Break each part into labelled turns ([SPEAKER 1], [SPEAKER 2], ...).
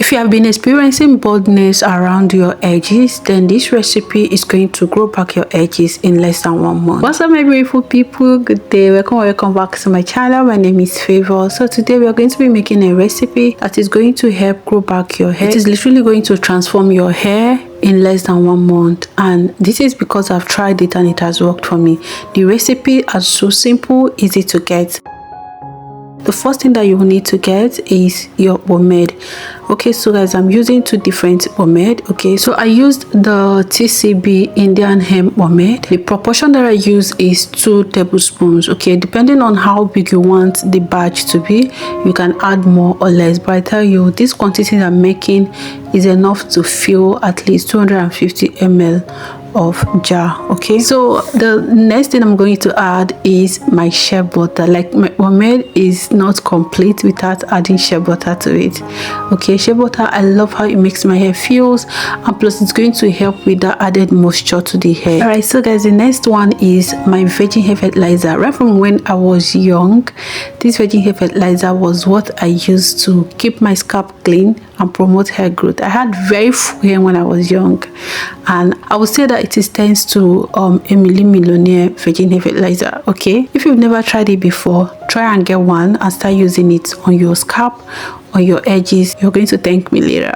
[SPEAKER 1] If you have been experiencing baldness around your edges, then this recipe is going to grow back your edges in less than 1 month. What's up, my beautiful people? Good day. Welcome back to my channel. My name is Favor. So today we are going to be making a recipe that is going to help grow back your hair. It is literally going to transform your hair in less than 1 month, and this is because I've tried it and it has worked for me. The recipe is so simple, easy to get. The first thing that you will need to get is your pomade. Okay, so guys, I'm using 2 different pomade. Okay, so I used the TCB Indian hemp pomade. The proportion that I use is 2 tablespoons. Okay, depending on how big you want the batch to be, you can add more or less, but I tell you, this quantity that I'm making is enough to fill at least 250 ml of jar. Okay, so the next thing I'm going to add is my shea butter. Like, my pomade is not complete without adding shea butter to it. Okay, shea butter, I love how it makes my hair feels, and plus it's going to help with the added moisture to the hair. All right, so guys, the next one is my virgin hair fertilizer. Right from when I was young, this virgin hair fertilizer was what I used to keep my scalp clean and promote hair growth. I had very full hair when I was young, and I would say that it is thanks to Emily Millionaire virgin hair fertilizer. Okay, if you've never tried it before, try and get one and start using it on your scalp, on your edges. You're going to thank me later.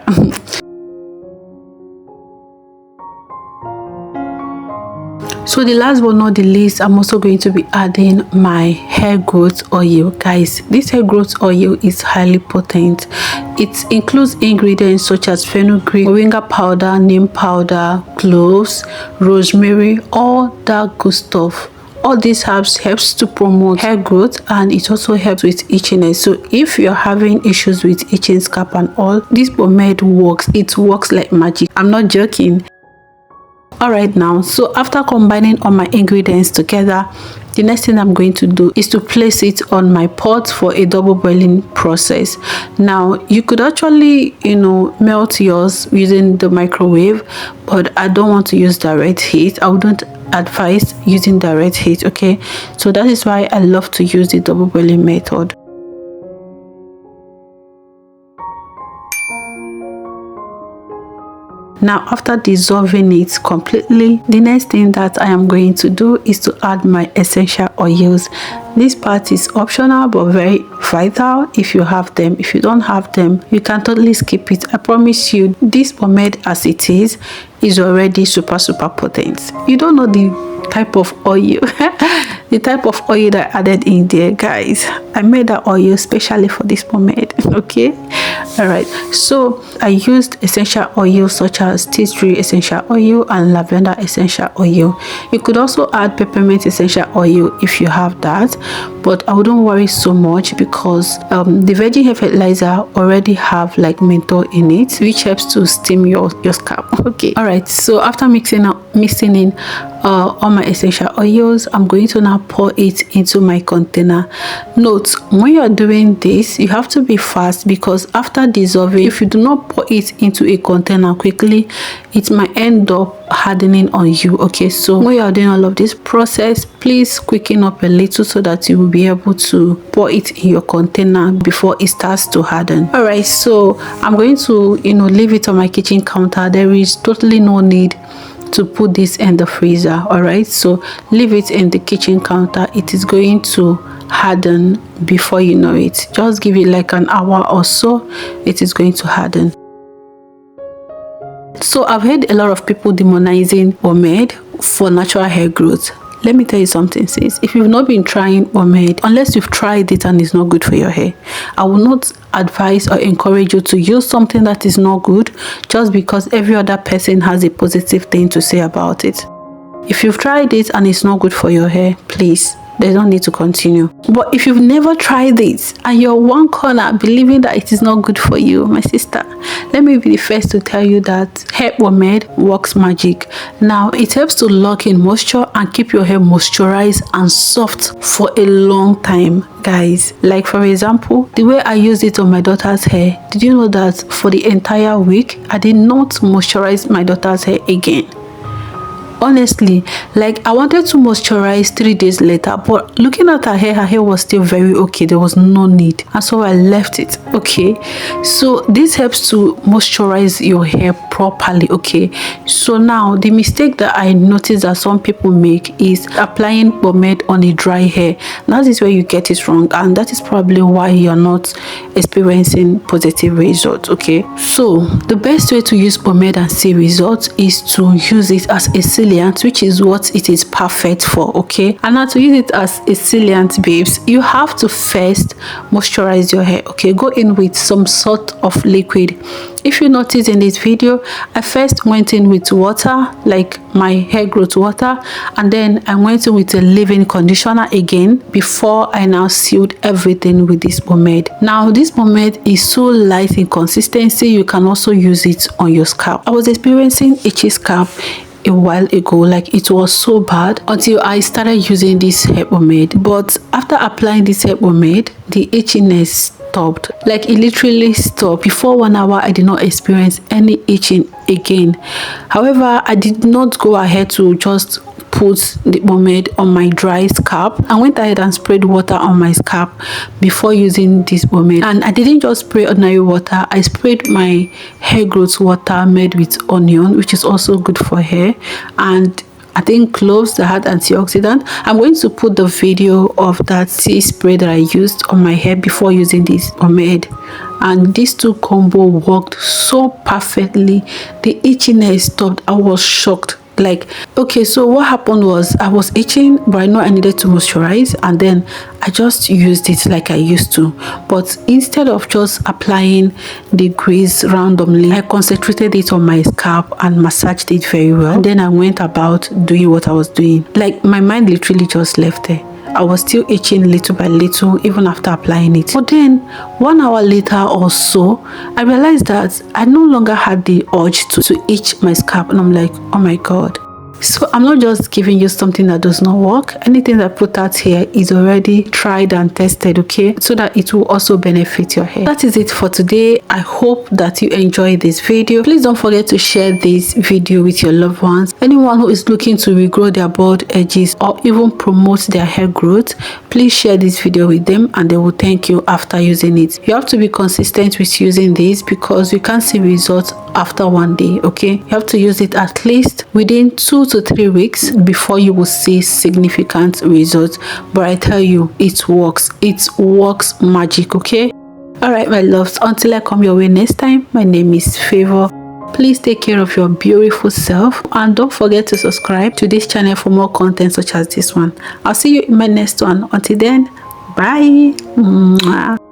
[SPEAKER 1] So the last but not the least, I'm also going to be adding my hair growth oil. Guys, this hair growth oil is highly potent. It includes ingredients such as fenugreek, moringa powder, neem powder, cloves, rosemary, all that good stuff. All these herbs helps to promote hair growth, and it also helps with itchiness. So if you're having issues with itching scalp and all, this pomade works. It works like magic. I'm not joking. All right, now, so after combining all my ingredients together, the next thing I'm going to do is to place it on my pot for a double boiling process. Now, you could actually, melt yours using the microwave, but I don't want to use direct heat. I wouldn't advise using direct heat. Okay, so that is why I love to use the double boiling method. Now, after dissolving it completely, the next thing that I am going to do is to add my essential oils. This part is optional but very vital if you have them. If you don't have them, you can totally skip it. I promise you, this pomade as it is already super potent. You don't know the type of oil the type of oil that I added in there, guys. I made that oil specially for this pomade. Okay, all right, so I used essential oils such as tea tree essential oil and lavender essential oil. You could also add peppermint essential oil if you have that, but I wouldn't worry so much because the virgin hair fertilizer already have like menthol in it, which helps to steam your scalp. Okay, all right, so after mixing in all my essential oils, I'm going to now pour it into my container. Note, when you're doing this, you have to be fast, because after dissolving, if you do not pour it into a container quickly, it might end up hardening on you. Okay, so when you're doing all of this process, please quicken up a little so that you will be able to pour it in your container before it starts to harden. All right, so I'm going to leave it on my kitchen counter. There is totally no need to put this in the freezer. All right, so leave it in the kitchen counter. It is going to harden before you know it. Just give it like an hour or so, it is going to harden. So I've heard a lot of people demonizing pomade for natural hair growth. Let me tell you something, sis. If you've not been trying pomade, unless you've tried it and it's not good for your hair, I will not advise or encourage you to use something that is not good just because every other person has a positive thing to say about it. If you've tried it and it's not good for your hair, please, there's no need to continue. But if you've never tried it and you're one corner believing that it is not good for you, my sister, let me be the first to tell you that hair pomade works magic. Now, it helps to lock in moisture and keep your hair moisturized and soft for a long time, guys. Like, for example, the way I used it on my daughter's hair, did you know that for the entire week I did not moisturize my daughter's hair again? honestly, like I wanted to moisturize 3 days later, but looking at her hair was still very okay. There was no need, and so I left it. Okay, so this helps to moisturize your hair properly. Okay, so now the mistake that I noticed that some people make is applying pomade on a dry hair. That is where you get it wrong, and that is probably why you're not experiencing positive results. Okay, so the best way to use pomade and see results is to use it as a sealant, which is what it is perfect for. Okay, and now to use it as a sealant, babes, you have to first moisturize your hair. Okay, go in with some sort of liquid. If you notice in this video, I first went in with water, like my hair growth water, and then I went in with a leave-in conditioner again before I now sealed everything with this pomade. Now this pomade is so light in consistency, you can also use it on your scalp. I was experiencing itchy scalp a while ago, like it was so bad until I started using this hair pomade. But after applying this hair pomade, the itchiness stopped. Like it literally stopped. Before 1 hour I did not experience any itching again. However, I did not go ahead to just put the pomade on my dry scalp. I went ahead and sprayed water on my scalp before using this pomade, and I didn't just spray ordinary water. I sprayed my hair growth water made with onion, which is also good for hair, and I think cloves that had antioxidant. I'm going to put the video of that tea spray that I used on my hair before using this pomade, and these two combo worked so perfectly. The itchiness stopped. I was shocked. Like, okay, so what happened was I was itching, but I know I needed to moisturize, and then I just used it like I used to. But instead of just applying the grease randomly, I concentrated it on my scalp and massaged it very well. And then I went about doing what I was doing. Like my mind literally just left there. I was still itching little by little even after applying it. But then 1 hour later or so, I realized that I no longer had the urge to itch my scalp, and I'm like, oh my god. So I'm not just giving you something that does not work. Anything that I put out here is already tried and tested, okay, so that it will also benefit your hair. That is it for today. I hope that you enjoyed this video. Please don't forget to share this video with your loved ones. Anyone who is looking to regrow their bald edges or even promote their hair growth, please share this video with them, and they will thank you after using it. You have to be consistent with using this because you can't see results after 1 day. Okay, you have to use it at least within 2 to 3 weeks before you will see significant results. But I tell you, it works magic. Okay, all right, my loves, until I come your way next time, my name is Favor. Please take care of your beautiful self, and don't forget to subscribe to this channel for more content such as this one. I'll see you in my next one. Until then, bye. Mwah.